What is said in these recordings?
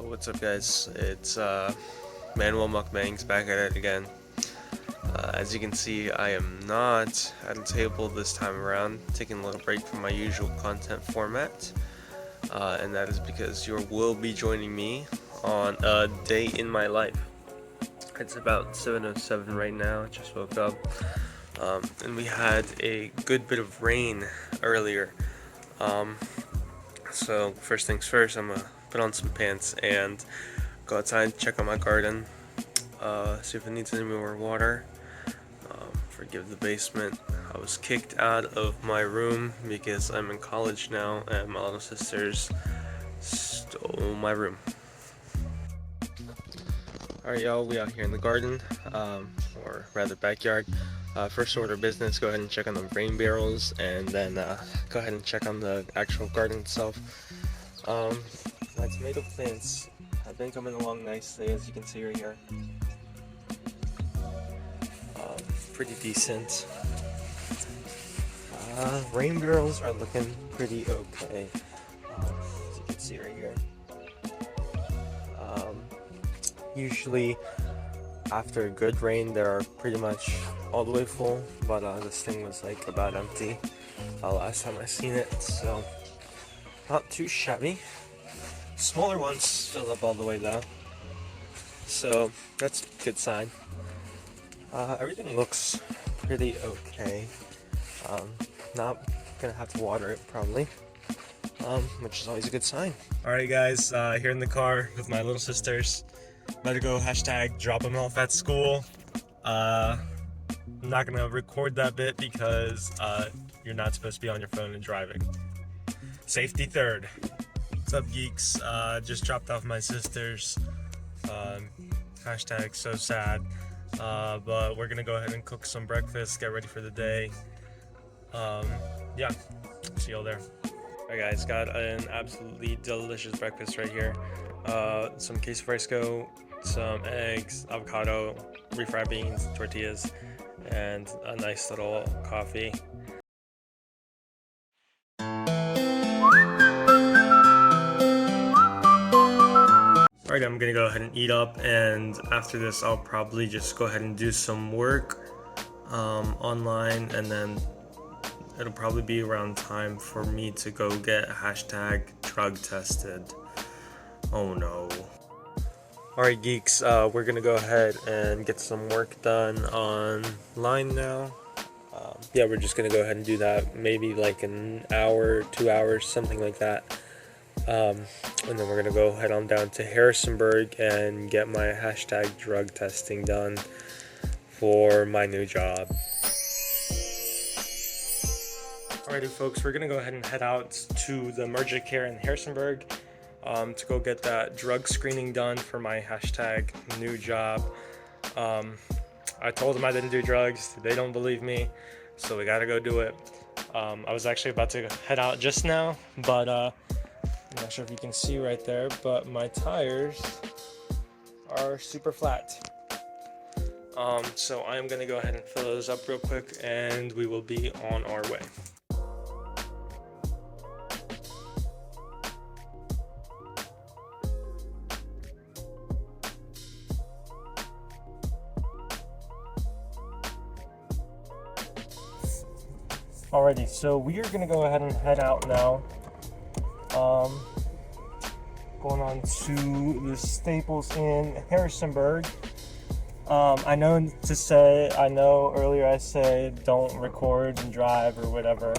What's up, guys? It's Manuel Mukbangs back at it again. As you can see, I am not at a table this time around, taking a little break from my usual content format, and that is because you will be joining me on a day in my life. It's about 7:07 right now. I just woke up, and we had a good bit of rain earlier. So first things first, I'm gonna put on some pants and go outside, check on my garden, see if it needs any more water. Forgive the basement. I was kicked out of my room because I'm in college now, and my little sisters stole my room. Alright, y'all, we out here in the garden, or rather backyard. First order of business, go ahead and check on the rain barrels, and then go ahead and check on the actual garden itself. My tomato plants have been coming along nicely, as you can see right here. Pretty decent. Rain barrels are looking pretty okay, as you can see right here. Usually after a good rain they're pretty much all the way full, but this thing was like about empty last time I seen it, so not too shabby. Smaller ones fill up all the way though, so that's a good sign. Everything looks pretty okay. Not gonna have to water it probably, which is always a good sign. Alright guys, here in the car with my little sisters. About to go hashtag drop them off at school. I'm not gonna record that bit because you're not supposed to be on your phone and driving. Safety third. What's up, geeks? Just dropped off my sisters. Hashtag so sad. But we're gonna go ahead and cook some breakfast, get ready for the day. Yeah, see y'all there. Alright guys, got an absolutely delicious breakfast right here. Some queso fresco, some eggs, avocado, refried beans, tortillas, and a nice little coffee. Alright, I'm gonna go ahead and eat up, and after this I'll probably just go ahead and do some work online, and then it'll probably be around time for me to go get hashtag drug tested. Oh no. Alright geeks, we're gonna go ahead and get some work done online now. Yeah, we're just gonna go ahead and do that, maybe like an hour, 2 hours, something like that. And then we're gonna go head on down to Harrisonburg and get my hashtag drug testing done for my new job. Alrighty folks, we're gonna go ahead and head out to the Emergent Care in Harrisonburg to go get that drug screening done for my hashtag new job. I told them I didn't do drugs. They don't believe me, so we gotta go do it. I was actually about to head out just now, but I'm not sure if you can see right there, but my tires are super flat. So I'm gonna go ahead and fill those up real quick, and we will be on our way. Alrighty, so we are gonna go ahead and head out now. Going on to the Staples in Harrisonburg. I know earlier I said don't record and drive or whatever,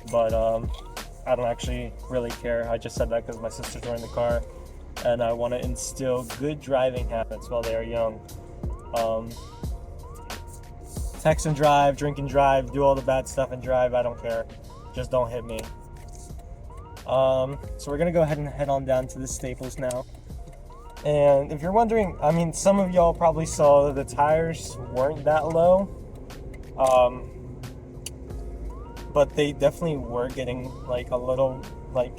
but I don't actually really care. I just said that because my sisters were in the car, and I want to instill good driving habits while they are young. Text and drive, drink and drive, do all the bad stuff and drive, I don't care. Just don't hit me. So we're gonna go ahead and head on down to the Staples now. And if you're wondering, I mean, some of y'all probably saw the tires weren't that low. But they definitely were getting like a little like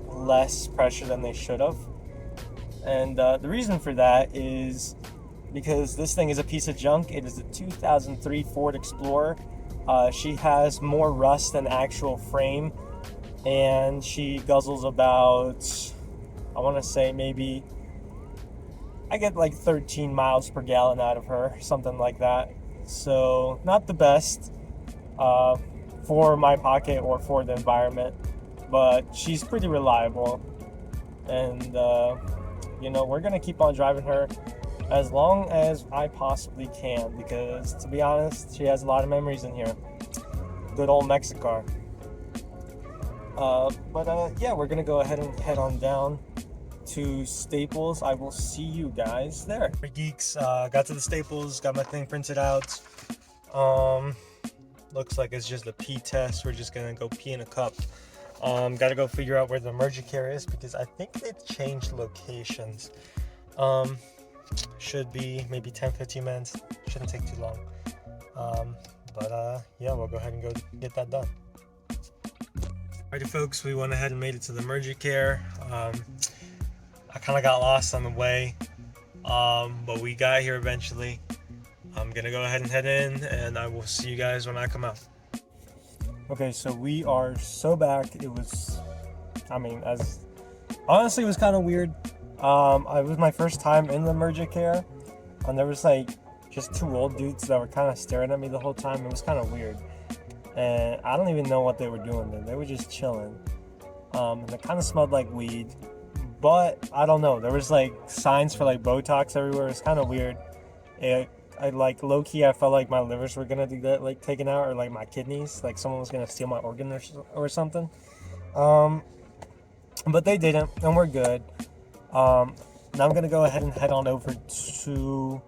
less pressure than they should have. And the reason for that is because this thing is a piece of junk. It is a 2003 Ford Explorer. She has more rust than actual frame, and she guzzles about I want to say maybe I get like 13 miles per gallon out of her, something like that. So not the best uh, for my pocket or for the environment, but she's pretty reliable. And we're gonna keep on driving her as long as I possibly can, because to be honest, she has a lot of memories in here. Good old Mexicar. Yeah, we're gonna go ahead and head on down to Staples. I will see you guys there. Geeks, got to the Staples, got my thing printed out. Looks like it's just a pee test. We're just gonna go pee in a cup. Gotta go figure out where the Emergicare is, because I think they've changed locations. Should be maybe 10-15 minutes. Shouldn't take too long. Yeah, we'll go ahead and go get that done. Alrighty folks, we went ahead and made it to the Emergicare. I kind of got lost on the way, but we got here eventually. I'm gonna go ahead and head in, and I will see you guys when I come out. Okay, so we are so back. It was, honestly, it was kind of weird. It was my first time in the Emergicare, and there was like just two old dudes that were kind of staring at me the whole time. It was kind of weird, and I don't even know what they were doing there. They were just chilling, and it kind of smelled like weed, but I don't know. There was like signs for like Botox everywhere. It's kind of weird. I like low-key, I felt like my livers were gonna get like taken out, or like my kidneys, like someone was gonna steal my organ or something. But they didn't, and we're good. Now I'm gonna go ahead and head on over to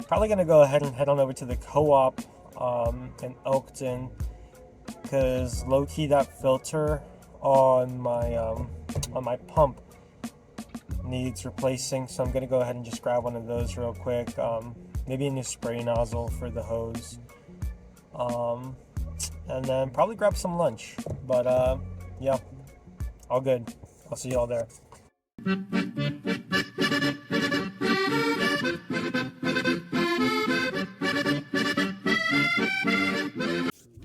the Co-op in Elkton, because low-key that filter on my pump needs replacing, so I'm gonna go ahead and just grab one of those real quick. Maybe a new spray nozzle for the hose, and then probably grab some lunch. But yeah, all good. I'll see y'all there.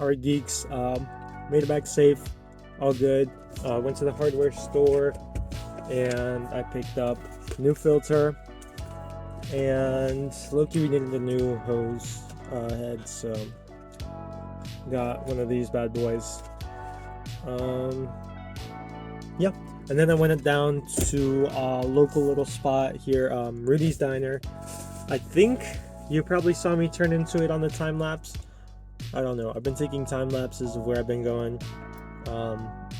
Alright geeks, made it back safe, all good. Went to the hardware store and I picked up new filter, and low-key we needed a new hose head, so got one of these bad boys. Yeah, and then I went down to a local little spot here, Rudy's Diner. I think you probably saw me turn into it on the time lapse. I don't know, I've been taking time lapses of where I've been going.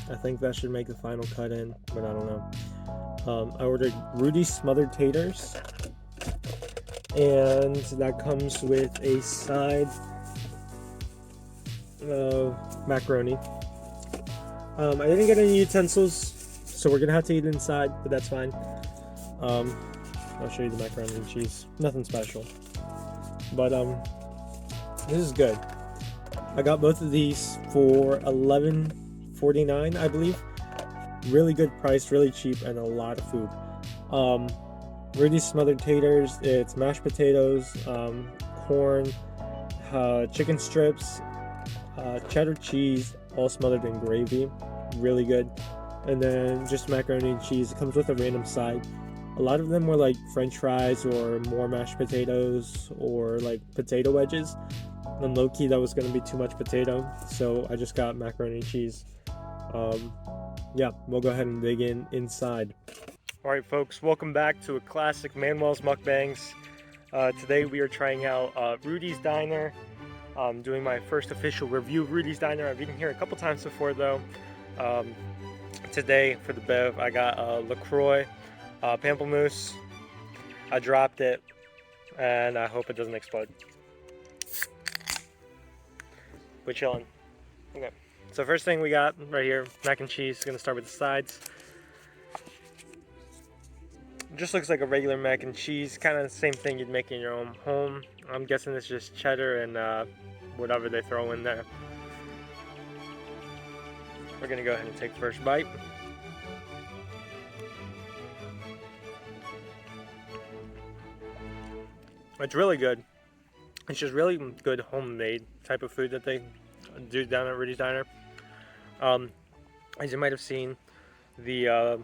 I think that should make the final cut in, but I don't know. I ordered Rudy's smothered taters, and that comes with a side of macaroni. I didn't get any utensils, so we're gonna have to eat inside, but that's fine. I'll show you the macaroni and cheese. Nothing special, but this is good. I got both of these for $11.49, I believe. Really good price, really cheap, and a lot of food. Rudy's smothered taters. It's mashed potatoes, corn, chicken strips, cheddar cheese, all smothered in gravy. Really good. And then just macaroni and cheese. It comes with a random side. A lot of them were like French fries or more mashed potatoes or like potato wedges. And low-key that was going to be too much potato, so I just got macaroni and cheese. Yeah, we'll go ahead and dig inside. Alright folks, welcome back to a classic Manuel's Mukbangs. Today we are trying out Rudy's Diner. Doing my first official review of Rudy's Diner. I've eaten here a couple times before though. Today for the bev I got LaCroix Pamplemousse. I dropped it and I hope it doesn't explode. We're chilling. Okay, so first thing we got right here, mac and cheese. Gonna start with the sides. Just looks like a regular mac and cheese, kind of the same thing you'd make in your own home. I'm guessing it's just cheddar and whatever they throw in there. We're gonna go ahead and take the first bite. It's really good. It's just really good homemade type of food that they do down at Rudy's Diner. As you might have seen, the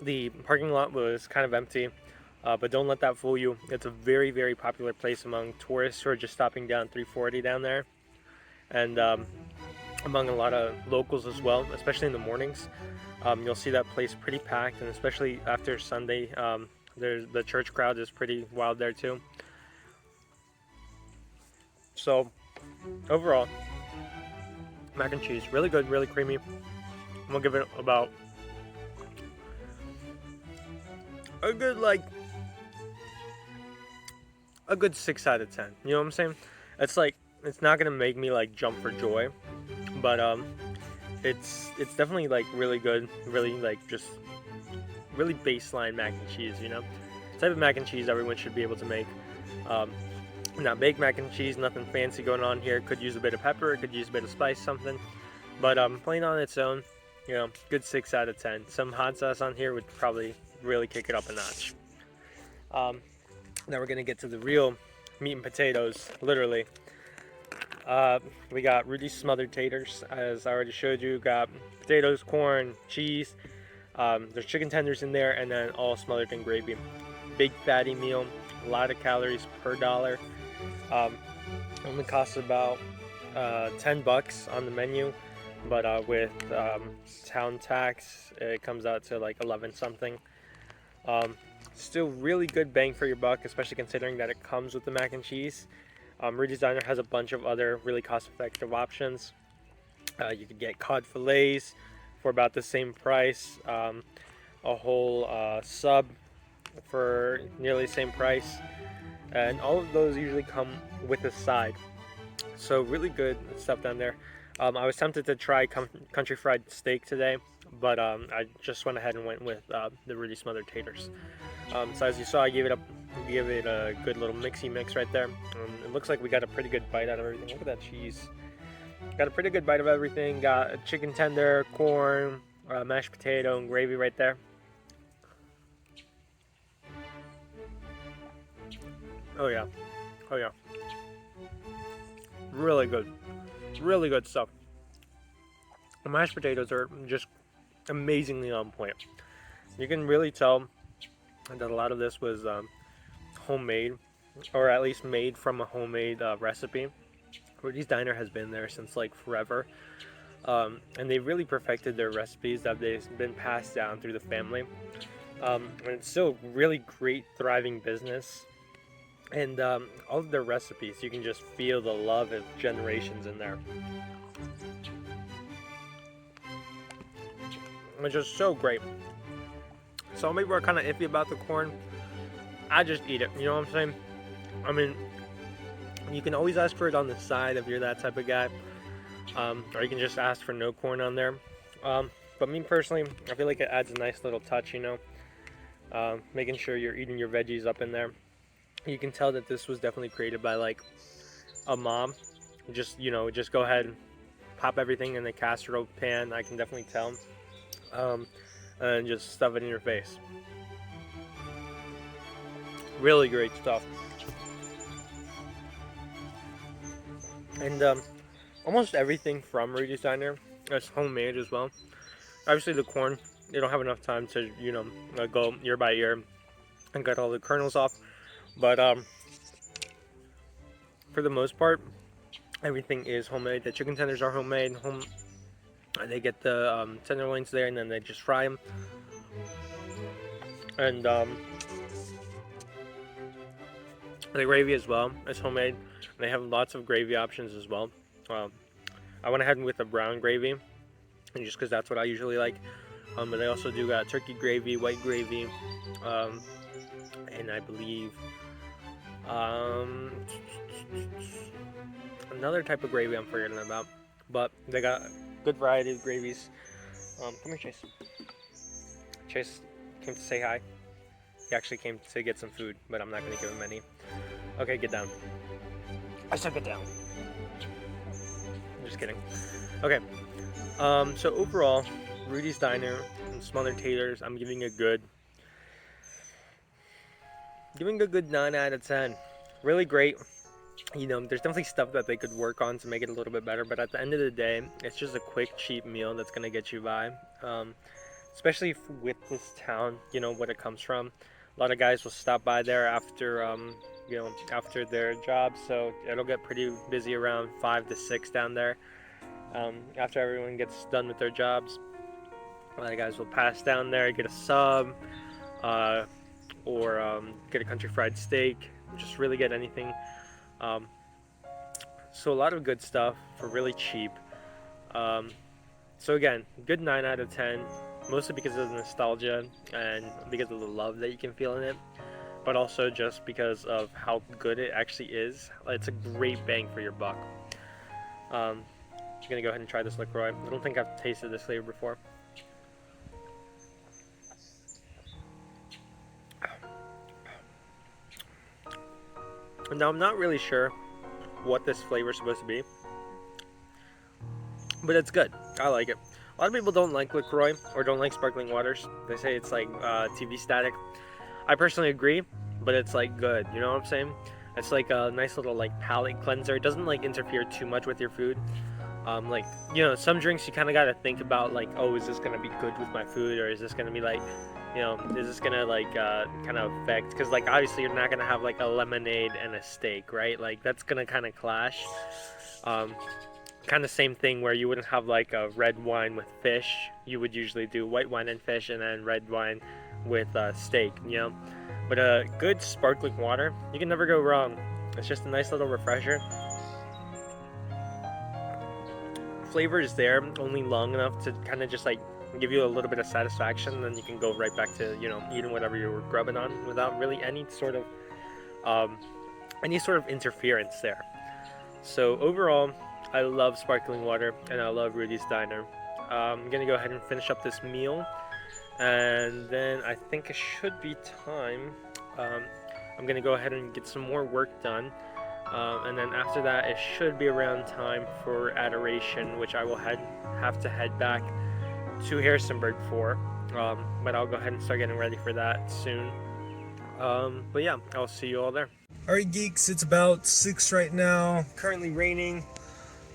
The parking lot was kind of empty, but don't let that fool you. It's a very, very popular place among tourists who are just stopping down 340 down there, and among a lot of locals as well, especially in the mornings. You'll see that place pretty packed, and especially after Sunday, there's the church crowd is pretty wild there too. So overall, mac and cheese, really good, really creamy. I'm gonna give it about a good a good 6 out of 10. You know what I'm saying? It's like it's not gonna make me like jump for joy, but it's definitely like really good, really like just really baseline mac and cheese. You know, type of mac and cheese everyone should be able to make. Um, Not baked mac and cheese, nothing fancy going on here. Could use a bit of pepper, could use a bit of spice, something. But plain on its own, you know, good 6 out of 10. Some hot sauce on here would probably really kick it up a notch. Now we're gonna get to the real meat and potatoes, literally. We got Rudy's smothered taters, as I already showed you. Got potatoes, corn, cheese. There's chicken tenders in there, and then all smothered in gravy. Big fatty meal, a lot of calories per dollar. Only costs about $10 on the menu, but with town tax, it comes out to like 11 something. Still really good bang for your buck, especially considering that it comes with the mac and cheese. Rudy's Diner has a bunch of other really cost-effective options. You could get cod fillets for about the same price, a whole sub for nearly the same price, and all of those usually come with a side. So really good stuff down there. I was tempted to try country fried steak today, but I just went ahead and went with the Rudy smothered taters. So as you saw, I gave it a good little mixy mix right there. It looks like we got a pretty good bite out of everything. Look at that cheese. Got a pretty good bite of everything. Got a chicken tender, corn, mashed potato, and gravy right there. Oh yeah, oh yeah. Really good stuff. The mashed potatoes are just amazingly on point. You can really tell that a lot of this was homemade, or at least made from a homemade recipe. Rudy's Diner has been there since like forever, and they really perfected their recipes that they've been passed down through the family. And it's still really great, thriving business. And all of their recipes, you can just feel the love of generations in there. It's just so great. Some people are kind of iffy about the corn. I just eat it, you know what I'm saying? I mean, you can always ask for it on the side if you're that type of guy. Or you can just ask for no corn on there. But me personally, I feel like it adds a nice little touch, you know? Making sure you're eating your veggies up in there. You can tell that this was definitely created by like a mom. Just, you know, just go ahead and pop everything in the casserole pan. I can definitely tell. And just stuff it in your face. Really great stuff. And almost everything from Rudy's Diner is homemade as well. Obviously the corn, they don't have enough time to, you know, go ear by ear and get all the kernels off. But for the most part, everything is homemade. The chicken tenders are homemade. They get the tenderloins there, and then they just fry them. And the gravy as well is homemade. They have lots of gravy options as well. I went ahead with the brown gravy, and just because that's what I usually like. But they also do got turkey gravy, white gravy, and I believe another type of gravy I'm forgetting about. But they got good variety of gravies. Come here, Chase. Chase came to say hi. He actually came to get some food, but I'm not going to give him any. Okay, get down. I said get down. I'm just kidding. Okay. So overall, Rudy's Diner and smothered taters, I'm giving a good 9 out of 10. Really great. You know, there's definitely stuff that they could work on to make it a little bit better, but at the end of the day, it's just a quick, cheap meal that's going to get you by. especially with this town, you know, what it comes from. A lot of guys will stop by there after, you know, after their job, so it'll get pretty busy around 5 to 6 down there. After everyone gets done with their jobs, a lot of guys will pass down there, get a sub, uh, or get a country fried steak, just really get anything. Um, so a lot of good stuff for really cheap. So again, good 9 out of 10, mostly because of the nostalgia and because of the love that you can feel in it, but also just because of how good it actually is. It's a great bang for your buck. I'm gonna go ahead and try this LaCroix. I don't think I've tasted this flavor before. Now I'm not really sure what this flavor is supposed to be, but it's good. I like it. A lot of people don't like LaCroix or don't like sparkling waters. They say it's like TV static. I personally agree, but it's like good. You know what I'm saying? It's like a nice little like palate cleanser. It doesn't like interfere too much with your food. Like, you know, some drinks you kind of got to think about like, oh, is this gonna be good with my food, or is this gonna be like, you know, is this gonna like kind of affect? Because like obviously you're not gonna have like a lemonade and a steak, right? Like that's gonna kind of clash. Kind of same thing where you wouldn't have like a red wine with fish. You would usually do white wine and fish, and then red wine with steak, you know. But a good sparkling water, you can never go wrong. It's just a nice little refresher. Flavor is there only long enough to kind of just like give you a little bit of satisfaction, and then you can go right back to, you know, eating whatever you were grubbing on without really any sort of interference there. So overall, I love sparkling water, and I love Rudy's Diner. I'm gonna go ahead and finish up this meal, and then I think it should be time. I'm gonna go ahead and get some more work done, and then after that, it should be around time for adoration, which I will have to head back to Harrisonburg for. But I'll go ahead and start getting ready for that soon. But yeah, I'll see you all there. Alright geeks, it's about 6 right now, currently raining.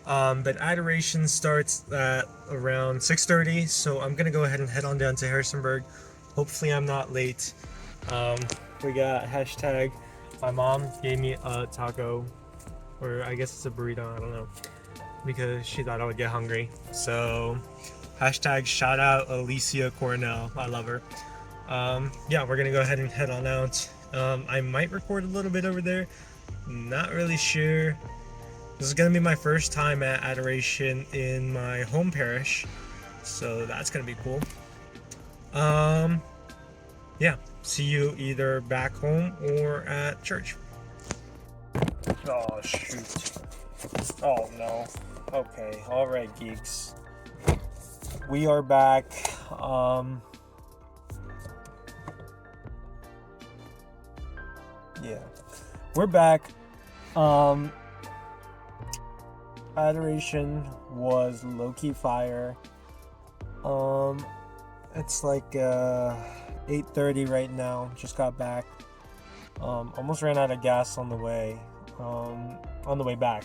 But adoration starts at around 6:30, so I'm gonna go ahead and head on down to Harrisonburg. Hopefully I'm not late. We got hashtag, my mom gave me a taco, or I guess it's a burrito, I don't know, because she thought I would get hungry. So hashtag shout out Alicia Cornell, I love her. Yeah, we're gonna go ahead and head on out. I might record a little bit over there, not really sure. This is going to be my first time at adoration in my home parish, so that's going to be cool. Yeah, see you either back home or at church. Oh shoot. Oh no. Okay, alright geeks. We are back. Yeah, we're back. Adoration was low-key fire. It's like 8:30 right now. Just got back. Almost ran out of gas on the way back,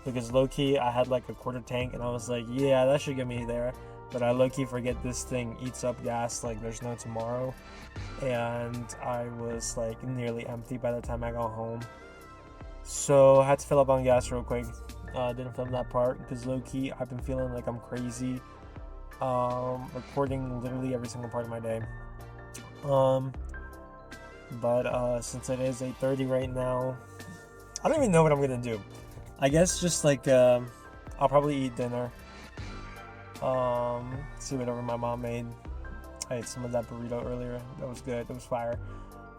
because low-key I had like a quarter tank, and I was like, yeah, that should get me there. But I low-key forget this thing eats up gas like there's no tomorrow, and I was like nearly empty by the time I got home. So I had to fill up on gas real quick. Didn't film that part because low-key I've been feeling like I'm crazy, recording literally every single part of my day. But since it is 8:30 right now, I don't even know what I'm gonna do. I guess just like I'll probably eat dinner, see whatever my mom made. I ate some of that burrito earlier. That was good. It was fire.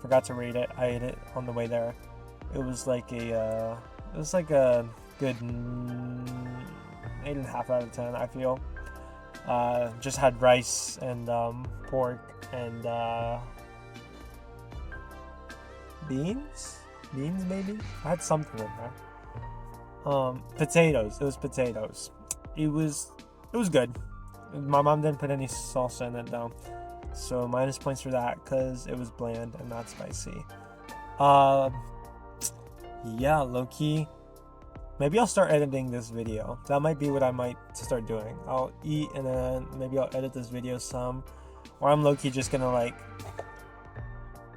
Forgot to rate it. I ate it on the way there. It was like a good 8.5 out of 10, I feel. Just had rice and pork and beans maybe. I had something in there. Potatoes. It was potatoes. It was good. My mom didn't put any salsa in it though, so minus points for that because it was bland and not spicy. Yeah, low-key, maybe I'll start editing this video. That might be what I might start doing. I'll eat and then maybe I'll edit this video some, or I'm low-key just gonna like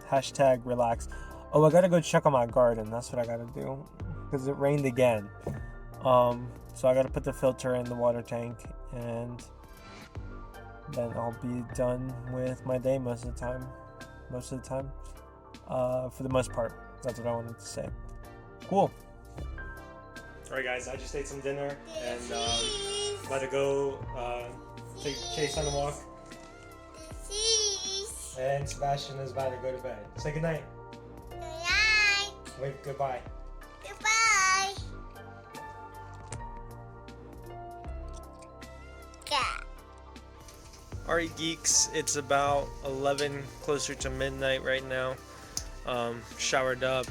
hashtag relax. Oh, I gotta go check on my garden. That's what I gotta do because it rained again. So I gotta put the filter in the water tank, and then I'll be done with my day most of the time. For the most part. That's what I wanted to say. Cool. Alright guys, I just ate some dinner and about to go take Chase on a walk. And Sebastian is about to go to bed. Say goodnight. Night. Wait, goodbye. Goodbye. Alright geeks, it's about 11, closer to midnight right now. Showered up,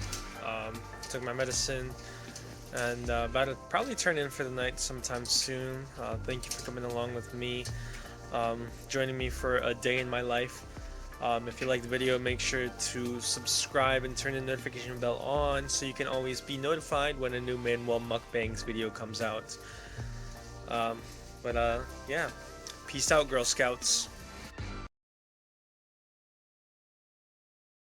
took my medicine, and about to probably turn in for the night sometime soon. Thank you for coming along with me, joining me for a day in my life. If you like the video, make sure to subscribe and turn the notification bell on so you can always be notified when a new Manuel Mukbangs video comes out. Yeah, peace out, Girl Scouts.